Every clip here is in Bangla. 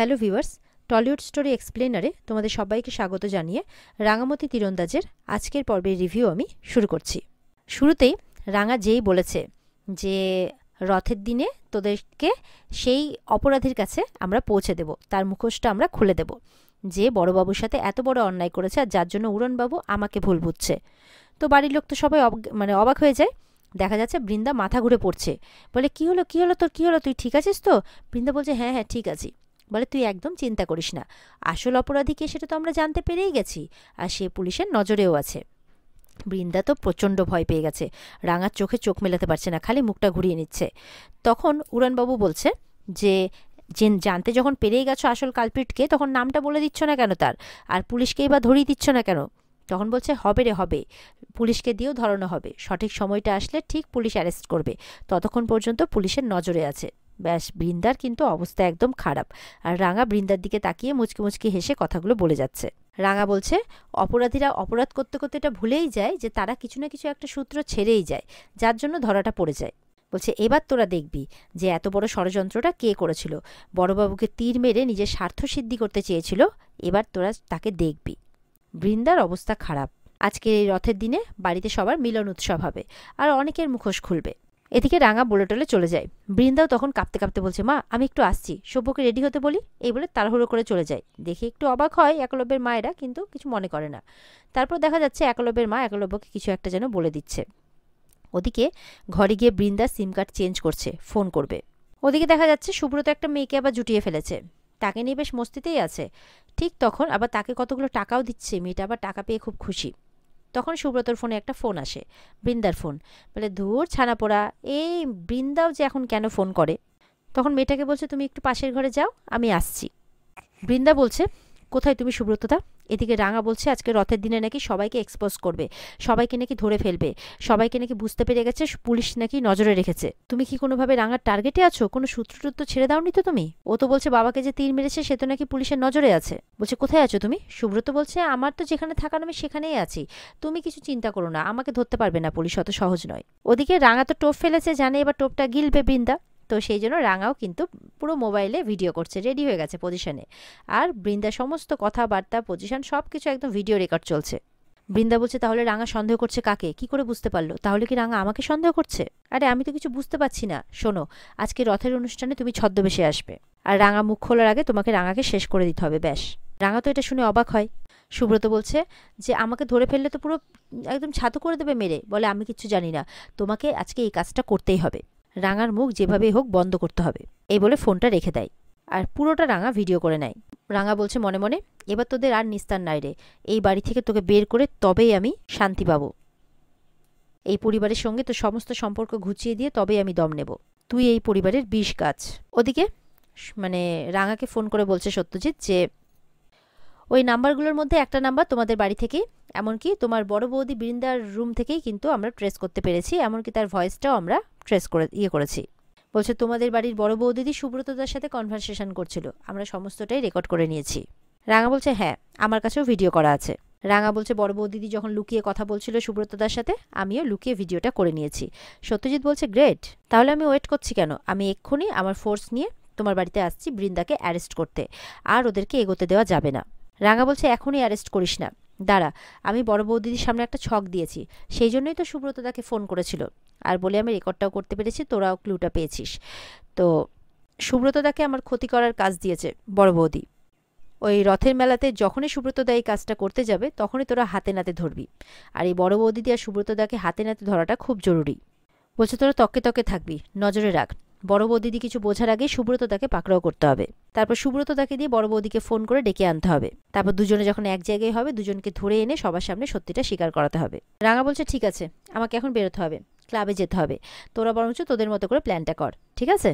হ্যালো ভিউয়ার্স, টলিউড স্টোরি এক্সপ্লেনারে তোমাদের সবাইকে স্বাগত জানিয়ে রাঙামতি তীরন্দাজের আজকের পর্বের রিভিউ আমি শুরু করছি। শুরুতেই রাঙা যেই বলেছে যে রথের দিনে তোদেরকে সেই অপরাধীর কাছে আমরা পৌঁছে দেব, তার মুখোশটা আমরা খুলে দেব, যে বড়বাবুর সাথে এত বড় অন্যায় করেছে আর যার জন্য উড়নবাবু আমাকে ভুল বুঝছে। তো বাড়ির লোক তো সবাই অবাক হয়ে যায়। দেখা যাচ্ছে বৃন্দা মাথা ঘুরে পড়ছে, বলে কি হলো তোর, কি হলো, তুই ঠিক আছিস তো? বৃন্দা বলছে হ্যাঁ হ্যাঁ ঠিক আছি। বলে তুই একদম চিন্তা করিস না, আসল অপরাধী কে সেটা তো আমরা জানতে পেরেই গেছি, আর সে পুলিশের নজরেও আছে। বৃন্দা তো প্রচণ্ড ভয় পেয়ে গেছে, রাঙার চোখে চোখ মেলাতে পারছে না, খালি মুখটা ঘুরিয়ে নিচ্ছে। তখন উড়ানবাবু বলছে যে জানতে যখন পেরেই গেছো আসল কালপিটকে, তখন নামটা বলে দিচ্ছ না কেন তার, আর পুলিশকেই বা ধরিয়ে দিচ্ছ না কেন? তখন বলছে হবে রে হবে, পুলিশকে দিয়েও ধরানো হবে, সঠিক সময়টা আসলে ঠিক পুলিশ অ্যারেস্ট করবে, ততক্ষণ পর্যন্ত পুলিশের নজরে আছে। ব্যাস, বৃন্দার কিন্তু অবস্থা একদম খারাপ, আর রাঙা বৃন্দার দিকে তাকিয়ে মুচকি মুচকি হেসে কথাগুলো বলে যাচ্ছে। রাঙা বলছে অপরাধীরা অপরাধ করতে করতে এটা ভুলেই যায় যে তারা কিছু না কিছু একটা সূত্র ছেড়েই যায়, যার জন্য ধরাটা পড়ে যায়। বলছে এবার তোরা দেখবি যে এত বড় ষড়যন্ত্রটা কে করেছিল, বড়বাবুকে তীর মেরে নিজের স্বার্থ সিদ্ধি করতে চেয়েছিল, এবার তোরা তাকে দেখবি। বৃন্দার অবস্থা খারাপ। আজকে এই রথের দিনে বাড়িতে সবার মিলন উৎসব হবে, আর অনেকের মুখোশ খুলবে। এদিকে রাঙা বলে টলে চলে যায়। বৃন্দাও তখন কাঁপতে কাঁপতে বলছে মা আমি একটু আসছি, সভ্যকে রেডি হতে বলি, এই বলে তাড়াহুড়ো করে চলে যায়। দেখে একটু অবাক হয় একলব্যের মায়েরা, কিন্তু কিছু মনে করে না। তারপর দেখা যাচ্ছে একলব্যের মা একলব্যকে কিছু একটা যেন বলে দিচ্ছে। ওদিকে ঘরে গিয়ে বৃন্দা সিম কার্ড চেঞ্জ করছে, ফোন করবে। ওদিকে দেখা যাচ্ছে সুব্রত একটা মেয়েকে আবার জুটিয়ে ফেলেছে, তাকে নিয়ে বেশ মস্তিতেই আছে। ঠিক তখন আবার তাকে কতগুলো টাকাও দিচ্ছে, মেয়েটা আবার টাকা পেয়ে খুব খুশি। তখন সুব্রতর ফোনে একটা ফোন আসে, বৃন্দার ফোন। বলে ধুর ছানা পোড়া, এই বৃন্দাও যে এখন কেন ফোন করে। তখন মেয়েটাকে বলছে তুমি একটু পাশের ঘরে যাও, আমি আসছি। বৃন্দা বলছে কোথায় তুমি সুব্রতদা? এদিকে রাঙা বলছে আজকে রথের দিনে নাকি সবাইকে এক্সপোজ করবে, সবাইকে নাকি ধরে ফেলবে, সবাইকে নাকি বুঝতে পেরে গেছে পুলিশ নাকি নজরে রেখেছে। তুমি কি কোনোভাবে রাঙার টার্গেটে আছো? কোনো সূত্র ছেড়ে দাওনি তো তুমি? ও তো বলছে বাবাকে যে তীর মেরেছে সে তো নাকি পুলিশের নজরে আছে। বলছে কোথায় আছো তুমি? সুব্রত বলছে আমার তো যেখানে থাকার আমি সেখানেই আছি, তুমি কিছু চিন্তা করো না, আমাকে ধরতে পারবে না, পুলিশ অত সহজ নয়। ওদিকে রাঙা তো টোপ ফেলেছে, জানে এবার টোপটা গিলবে বৃন্দা, তো সেই জন্য রাঙাও কিন্তু পুরো মোবাইলে ভিডিও করছে, রেডি হয়ে গেছে পজিশনে। আর বৃন্দা সমস্ত কথাবার্তা পজিশন সব কিছু একদম ভিডিও রেকর্ড চলছে। বৃন্দা বলছে তাহলে রাঙা সন্দেহ করছে কাকে, কি করে বুঝতে পারলো? তাহলে কি রাঙা আমাকে সন্দেহ করছে? আরে আমি তো কিছু বুঝতে পারছি না। শোনো, আজকে রথের অনুষ্ঠানে তুমি ছদ্মবেশে আসবে, আর রাঙা মুখ খোলার আগে তোমাকে রাঙাকে শেষ করে দিতে হবে। ব্যাস। রাঙা তো এটা শুনে অবাক হয়। সুব্রত বলছে যে আমাকে ধরে ফেললে তো পুরো একদম ছাতু করে দেবে মেরে। বলে আমি কিচ্ছু জানি না, তোমাকে আজকে এই কাজটা করতেই হবে, রাঙার মুখ যেভাবে হোক বন্ধ করতে হবে। এই বলে ফোনটা রেখে দেয়, আর পুরোটা রাঙা ভিডিও করে নেয়। রাঙা বলছে মনে মনে এবার তোদের আর নিস্তার নাই রে, এই বাড়ি থেকে তোকে বের করে তবেই আমি শান্তি পাবো, এই পরিবারের সঙ্গে তো সমস্ত সম্পর্ক ঘুচিয়ে দিয়ে তবেই আমি দম নেব, তুই এই পরিবারের বিষ গাছ। ওদিকে রাঙাকে ফোন করে বলছে সত্যজিৎ যে ওই নাম্বারগুলোর মধ্যে একটা নাম্বার তোমাদের বাড়ি থেকেই, এমনকি তোমার বড় বৌদি বৃন্দার রুম থেকেই কিন্তু আমরা ট্রেস করতে পেরেছি, এমনকি তার ভয়েসটাও আমরা ট্রেস করে করেছি। বলছে তোমাদের বাড়ির বড় বৌদিদি সুব্রতদার সাথে কনভারসেশন করছিল, আমরা সমস্তটাই রেকর্ড করে নিয়েছি। রাঙা বলছে হ্যাঁ আমার কাছেও ভিডিও করা আছে। রাঙা বলছে বড় বৌদিদি যখন লুকিয়ে কথা বলছিল সুব্রতদার সাথে, আমিও লুকিয়ে ভিডিওটা করে নিয়েছি। সত্যজিৎ বলছে গ্রেট, তাহলে আমি ওয়েট করছি কেন, আমি এক্ষুনি আমার ফোর্স নিয়ে তোমার বাড়িতে আসছি বৃন্দাকে অ্যারেস্ট করতে, আর ওদেরকে এগোতে দেওয়া যাবে না। রাঙা বলছে এখনই অ্যারেস্ট করিস না, দাঁড়া, আমি বড় বৌদিদির সামনে একটা ছক দিয়েছি, সেই জন্যই তো সুব্রতদাকে ফোন করেছিল, আর বলে আমি রেকর্ডটাও করতে পেরেছি, তোরাও ক্লুটা পেয়েছিস। তো সুব্রতদাকে আমার ক্ষতি করার কাজ দিয়েছে বড় বৌদি, ওই রথের মেলাতে যখনই সুব্রতদা এই কাজটা করতে যাবে তখনই তোরা হাতে নাতে ধরবি, আর এই বড় বৌদিদি আর সুব্রতদাকে হাতে নাতে ধরাটা খুব জরুরি। বলছে তোরা তকে তকে থাকবি, নজরে রাখ, বড় বৌদিদি কিছু বোঝার আগে সুব্রতদাকে পাকড়াও করতে হবে, তারপর সুব্রতদাকে দিয়ে বড় বৌদিকে ফোন করে ডেকে আনতে হবে, তারপর দুজনে যখন এক জায়গায় হবে দুজনকে ধরে এনে সবার সামনে সত্যিটা স্বীকার করাতে হবে। রাঙা বলছে ঠিক আছে, আমাকে এখন বেরোতে হবে, ক্লাবে যেতে হবে, তোরা বরঞ্চ তোদের মতো করে প্ল্যানটা কর, ঠিক আছে?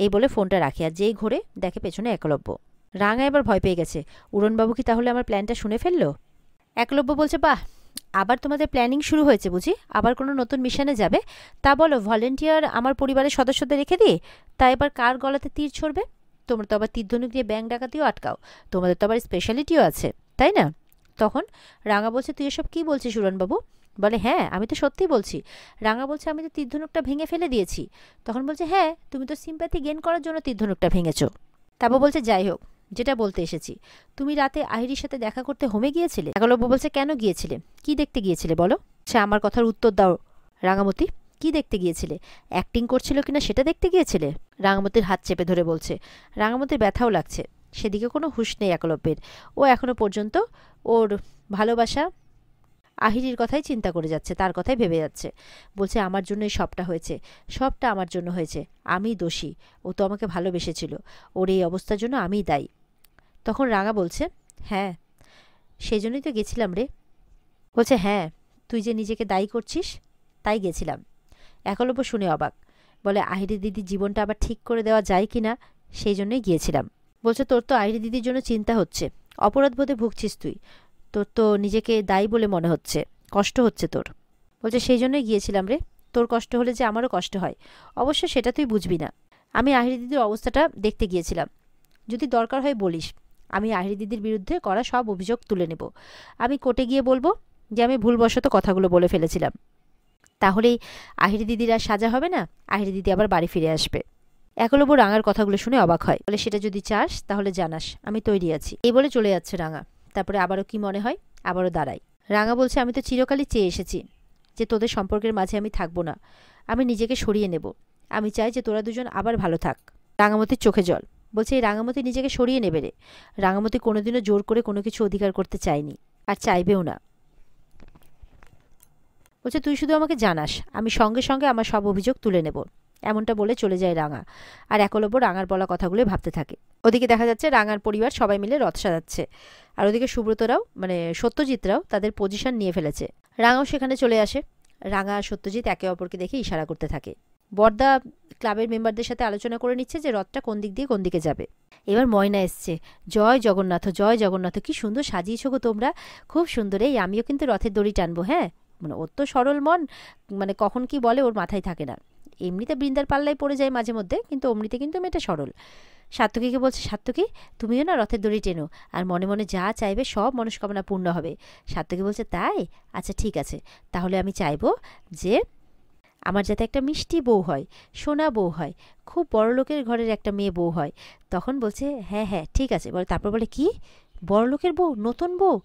এই বলে ফোনটা রাখে, আর যেই ঘোরে দেখে পেছনে একলব্য। রাঙা এবার ভয় পেয়ে গেছে, উড়নবাবু কি তাহলে আমার প্ল্যানটা শুনে ফেললো? একলব্য বলছে বাহ, আবার তোমাদের প্ল্যানিং শুরু হয়েছে বুঝি, আবার কোনো নতুন মিশনে যাবে? তা বলো ভলেন্টিয়ার আমার পরিবারের সদস্যদের রেখে দিয়ে, তা এবার কার গলাতে তীর ছড়বে? তোমরা তো আবার তীরধনুক দিয়ে ব্যাংক ডাকাতিও আটকাও, তোমাদের তো আবার স্পেশালিটিও আছে, তাই না? তখন রাঙা বলছে তুই এসব কী বলছিস উড়নবাবু? বলে হ্যাঁ আমি তো সত্যিই বলছি। রাঙা বলছে আমি তো তীরধনুকটা ভেঙে ফেলে দিয়েছি। তখন বলছে হ্যাঁ তুমি তো সিম্প্যাথি গেইন করার জন্য তীরধনুকটা ভেঙেছো। তারপর বলছে যাই হোক, যেটা বলতে এসেছি, তুমি রাতে আহিরির সাথে দেখা করতে হোমে গিয়েছিলে? একলব্য বলছে, কেন গিয়েছিলে? কি দেখতে গিয়েছিলে বলো? সে আমার কথার উত্তর দাও রাঙামতি। কি দেখতে গিয়েছিলে? অ্যাক্টিং করছিল কিনা সেটা দেখতে গিয়েছিলে? রাঙামতির হাত চেপে ধরে বলছে। রাঙামতির ব্যথাও লাগছে, সেদিকে কোনো হুঁশ নেই একলব্যের। ও এখনো পর্যন্ত ওর ভালোবাসা আহিরির কথাই চিন্তা করে যাচ্ছে, তার কথাই ভেবে যাচ্ছে। বলছে, আমার জন্যই সবটা হয়েছে, সবটা আমার জন্য হয়েছে, আমি দোষী। ও তো আমাকে ভালোবেসেছিল, ওর এই অবস্থার জন্য আমিই দায়ী। তখন রাঙা বলছে, হ্যাঁ সেই জন্যই তো গেছিলাম রে। বলছে, হ্যাঁ তুই যে নিজেকে দায়ী করছিস তাই গেছিলাম। একলব্য শুনে অবাক, বলে, আহিরি দিদির জীবনটা আবার ঠিক করে দেওয়া যায় কি না সেই জন্যই গিয়েছিলাম। বলছে, তোর তো আহিরি দিদির জন্য চিন্তা হচ্ছে, অপরাধবোধে ভুগছিস তুই, তোর তো নিজেকে দায়ী বলে মনে হচ্ছে, কষ্ট হচ্ছে তোর। বলছে, সেই জন্যই গিয়েছিলাম রে, তোর কষ্ট হলে যে আমারও কষ্ট হয়, অবশ্য সেটা তুই বুঝবি না। আমি আহিরি দিদির অবস্থাটা দেখতে গিয়েছিলাম, যদি দরকার হয় বলিস, আমি আহিরি দিদির বিরুদ্ধে করা সব অভিযোগ তুলে নেব। আমি কোর্টে গিয়ে বলবো যে আমি ভুলবশত কথাগুলো বলে ফেলেছিলাম, তাহলেই আহিরি দিদির আর সাজা হবে না, আহিরি দিদি আবার বাড়ি ফিরে আসবে। একলব্য রাঙার কথাগুলো শুনে অবাক হয়, বলে, সেটা যদি চাস তাহলে জানাস, আমি তৈরি আছি। এই বলে চলে যাচ্ছে রাঙা। তারপরে আবারও কি মনে হয়, আবারও দাঁড়ায়। রাঙা বলছে, আমি তো চিরকালই চেয়ে এসেছি যে তোদের সম্পর্কের মাঝে আমি থাকবো না, আমি নিজেকে সরিয়ে নেব। আমি চাই যে তোরা দুজন আবার ভালো থাক। রাঙামতির চোখে জল। বলছে, এই রাঙামতি নিজেকে সরিয়ে নেবে রে। রাঙামতি কোনোদিনও জোর করে কোনো কিছু অধিকার করতে চায়নি, আর চাইবেও না। বলছে, তুই শুধু আমাকে জানাস, আমি সঙ্গে সঙ্গে আমার সব অভিযোগ তুলে নেব। এমনটা বলে চলে যায় রাঙা। আর একলব্য রাঙার বলা কথাগুলো ভাবতে থাকে। ওদিকে দেখা যাচ্ছে রাঙার পরিবার সবাই মিলে রথ সাজাচ্ছে, আর ওদিকে সুব্রতরাও মানে সত্যজিৎরাও তাদের পজিশন নিয়ে ফেলেছে। রাঙাও সেখানে চলে আসে। রাঙা আর সত্যজিৎ একে অপরকে দেখে ইশারা করতে থাকে। বড়দা ক্লাবের মেম্বারদের সাথে আলোচনা করে নিচ্ছে যে রথটা কোন দিক দিয়ে কোন দিকে যাবে। এবার ময়না এসছে। জয় জগন্নাথ, জয় জগন্নাথ, কি সুন্দর সাজিয়েছো গো তোমরা, খুব সুন্দর। এই আমিও কিন্তু রথের দড়ি টানবো। হ্যাঁ, মানে ওর তো সরল মন, মানে কখন কি বলে ওর মাথায় থাকে না। এমনিতে বৃন্দার পাল্লায় পড়ে যায় মাঝে মধ্যে, কিন্তু অমনিতে কিন্তু মেয়েটা সরল। সাত্তকীকে বলছে, সাত্তকী তুমিও না রথের দড়ি টেনো, আর মনে মনে যা চাইবে সব মনস্কামনা পূর্ণ হবে। সাত্তকী বলছে, তাই? আচ্ছা ঠিক আছে, তাহলে আমি চাইবো যে আমার যাতে একটা মিষ্টি বউ হয়, সোনা বউ হয়, খুব বড়লোকের ঘরের একটা মেয়ে বউ হয়। তখন বলছে, হ্যাঁ হ্যাঁ ঠিক আছে। বলে, তারপর বলে, কি বড়লোকের বউ, নতুন বউ,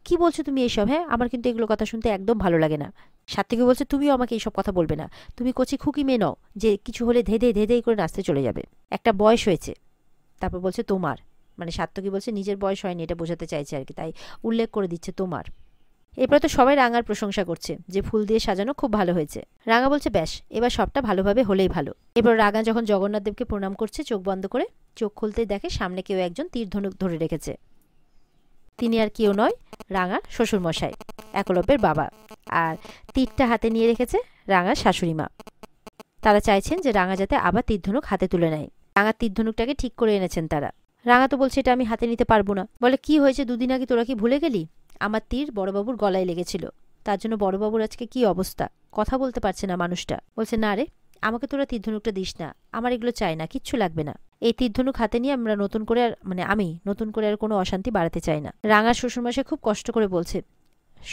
কি বলছো তুমি এইসব? হ্যাঁ, আমার কিন্তু এগুলো কথা শুনতে একদম ভালো লাগে না। সাত্তকী বলছে, তুমিও আমাকে এইসব কথা বলবে না, তুমি কচি খুকি মেয়ে নও যে কিছু হলে ধেধে ধেধেই করে নাচতে চলে যাবে। একটা বয়স হয়েছে। তারপর বলছে, তোমার, মানে সাত্তকী বলছে নিজের বয়স হয়নি, এটা বোঝাতে চাইছে আর কি, তাই উল্লেখ করে দিচ্ছে তোমার। এরপরে তো সবাই রাঙার প্রশংসা করছে যে ফুল দিয়ে সাজানো খুব ভালো হয়েছে। রাঙা বলছে, ব্যাস এবার সবটা ভালোভাবে হলেই ভালো। এবার রাঙা যখন জগন্নাথ দেবকে প্রণাম করছে চোখ বন্ধ করে, চোখ খুলতেই দেখে সামনে কেউ একজন তীর ধনুক ধরে রেখেছে। তিনি আর কেউ নয়, রাঙার শ্বশুরমশাই, একলব্যের বাবা। আর তীরটা হাতে নিয়ে রেখেছে রাঙার শাশুড়ি মা। তারা চাইছেন যে রাঙা যাতে আবার তীর ধনুক হাতে তুলে নেয়। রাঙার তীর ধনুকটাকে ঠিক করে এনেছেন তারা। রাঙা তো বলছে, এটা আমি হাতে নিতে পারবো না। বলে, কি হয়েছে, দুদিন আগে তোরা কি ভুলে গেলি? আমার তীর বড়বাবুর গলায় লেগেছিল, তার জন্য বড়বাবুর আজকে কি অবস্থা, কথা বলতে পারছে না মানুষটা। বলছে, না রে, আমাকে তোরা তীর ধনুকটা দিস না, আমার এগুলো চাই না, কিচ্ছু লাগবে না। এই তীর ধনুক হাতে নিয়ে আমরা নতুন করে আর আমি নতুন করে আর কোনো অশান্তি বাড়াতে চাই না। রাঙার শ্বশুরমশাই খুব কষ্ট করে বলছে,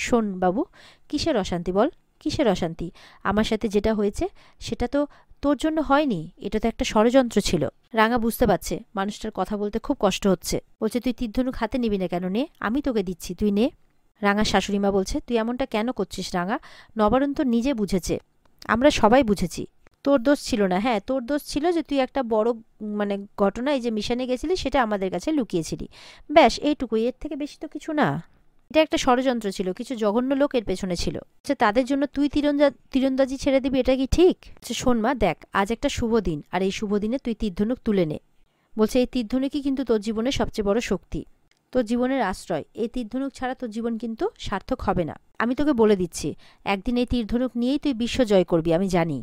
শোন বাবু, কিসের অশান্তি বল, কিসের অশান্তি? আমার সাথে যেটা হয়েছে সেটা তো তোর জন্য হয়নি, এটা তো একটা ষড়যন্ত্র ছিল। রাঙা বুঝতে পারছে মানুষটার কথা বলতে খুব কষ্ট হচ্ছে। বলছে, তুই তীর ধনুক হাতে নিবি না কেন? নে, আমি তোকে দিচ্ছি, তুই নে। রাঙার শাশুড়িমা বলছে, তুই এমনটা কেন করছিস রাঙা? নবারুণ তো নিজে বুঝেছে, আমরা সবাই বুঝেছি, তোর দোষ ছিল না। হ্যাঁ, তোর দোষ ছিল যে তুই একটা বড় ঘটনা, এই যে মিশনে গেছিলি সেটা আমাদের কাছে লুকিয়েছিলি, ব্যাস এইটুকুই, এর থেকে বেশি তো কিছু না। এটা একটা ষড়যন্ত্র ছিল, কিছু জঘন্য লোক এর পেছনে ছিল। তাদের জন্য তুই তীরন্দাজি ছেড়ে দিবি, এটা কি ঠিক? শোন মা, দেখ আজ একটা শুভ দিন, আর এই শুভ দিনে তুই তীরধনুক তুলে নে। বলছে, এই তীরধনুকই কিন্তু তোর জীবনের সবচেয়ে বড় শক্তি, তোর জীবনের আশ্রয়। এই তীরধনুক ছাড়া তোর জীবন কিন্তু সার্থক হবে না। আমি তোকে বলে দিচ্ছি, একদিন এই তীরধনুক নিয়েই তুই বিশ্ব জয় করবি, আমি জানি।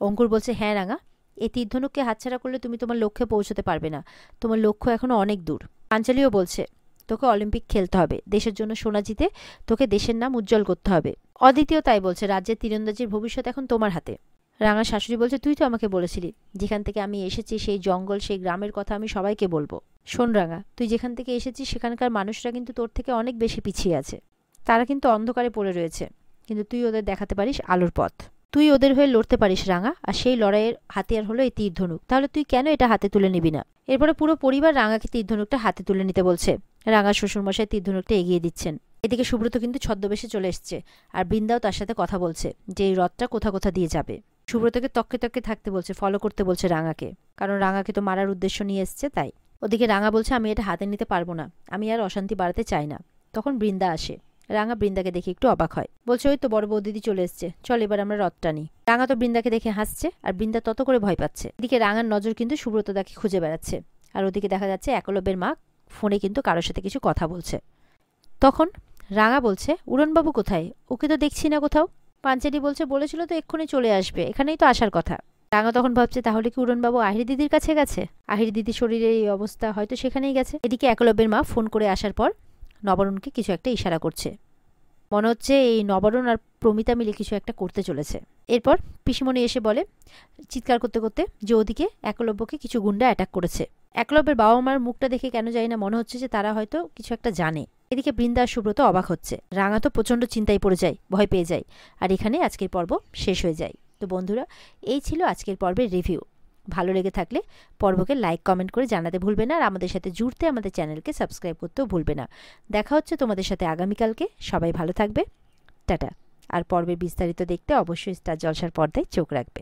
অঙ্কুর বলছে, হ্যাঁ রাঙা, এই তীরধনুককে হাতছাড়া করলে তুমি তোমার লক্ষ্যে পৌঁছতে পারবে না, তোমার লক্ষ্য এখনো অনেক দূর। পাঞ্চালিও বলছে, তোকে অলিম্পিক খেলতে হবে, দেশের জন্য সোনা জিতে তোকে দেশের নাম উজ্জ্বল করতে হবে। অদ্বিতীয় তাই বলছে, রাজ্যের তীরন্দাজির ভবিষ্যৎ এখন তোমার হাতে। রাঙার শাশুড়ি বলছে, তুই তো আমাকে বলেছিলি যেখান থেকে আমি এসেছি সেই জঙ্গল সেই গ্রামের কথা আমি সবাইকে বলবো। শোন রাঙা, তুই যেখান থেকে এসেছিস সেখানকার মানুষরা কিন্তু তোর থেকে অনেক বেশি পিছিয়ে আছে, তারা কিন্তু অন্ধকারে পড়ে রয়েছে, কিন্তু তুই ওদের দেখাতে পারিস আলোর পথ, তুই ওদের হয়ে লড়তে পারিস রাঙা। আর সেই লড়াইয়ের হাতিয়ার হলো এই তীর ধনুক, তাহলে তুই কেন এটা হাতে তুলে নিবি না? এরপরে পুরো পরিবার রাঙাকে তীর ধনুকটা হাতে তুলে নিতে বলছে। রাঙার শ্বশুরমশাই তীর ধনুকটা এগিয়ে দিচ্ছেন। এদিকে সুব্রত কিন্তু ছদ্মবেশে চলে এসছে, আর বৃন্দাও তার সাথে কথা বলছে যে এই রথটা কোথা কোথা দিয়ে যাবে। সুব্রতকে তককে তককে থাকতে বলছে, ফলো করতে বলছে রাঙাকে, কারণ রাঙাকে তো মারার উদ্দেশ্য নিয়ে এসছে তাই। ওদিকে রাঙা বলছে আমি এটা হাতে নিতে পারবো না, আমি আর অশান্তি বাড়াতে চাই না। তখন বৃন্দা আসে। রাঙা বৃন্দাকে দেখে একটু অবাক হয়, বলছে ওই তো বড় বৌদিদি চলে এসছে, চল এবার আমরা রথটা নিই। রাঙা তো বৃন্দাকে দেখে হাসছে, আর বৃন্দা তত করে ভয় পাচ্ছে। এদিকে রাঙার নজর কিন্তু সুব্রতদাকে খুঁজে বেড়াচ্ছে, আর ওদিকে দেখা যাচ্ছে একলব্যের মা ফোনে কিন্তু কারোর সাথে কিছু কথা বলছে। তখন রাঙা বলছে উড়নবাবু কোথায়, ওকে তো দেখছি না কোথাও। পাঞ্চালি বলছে বলেছিল তো এক্ষুনি চলে আসবে, এখানেই তো আসার কথা। রাঙা তখন ভাবছে তাহলে কি উড়নবাবু আহিরি দিদির কাছে গেছে, আহিরি দিদির শরীরের এই অবস্থা, হয়তো সেখানেই গেছে। এদিকে একলব্যের মা ফোন করে আসার পর নবরণকে কিছু একটা ইশারা করছে, মনে হচ্ছে এই নবরণ আর প্রমিতা মিলে কিছু একটা করতে চলেছে। এরপর পিসিমণি এসে বলে চিৎকার করতে করতে যে ওদিকে একলব্যকে কিছু গুন্ডা অ্যাটাক করেছে। একলব্যের বাবা মার মুখটা দেখে কেন জানি না মনে হচ্ছে যে তারা হয়তো কিছু একটা জানে। এদিকে বৃন্দা আর সুব্রত অবাক হচ্ছে, রাঙা তো প্রচণ্ড চিন্তায় পড়ে যায়, ভয় পেয়ে যায়। আর এখানে আজকের পর্ব শেষ হয়ে যায়। তো বন্ধুরা, এই ছিল আজকের পর্বের রিভিউ। ভালো লেগে থাকলে পর্বকে লাইক কমেন্ট করে জানাতে ভুলবে না, আর আমাদের সাথে জুড়তে আমাদের চ্যানেলকে সাবস্ক্রাইব করতেও ভুলবে না। দেখা হচ্ছে তোমাদের সাথে আগামীকালকে। সবাই ভালো থাকবে, টাটা। আর পর্বের বিস্তারিত দেখতে অবশ্যই স্টার জলসার পর্দায় চোখ রাখবে।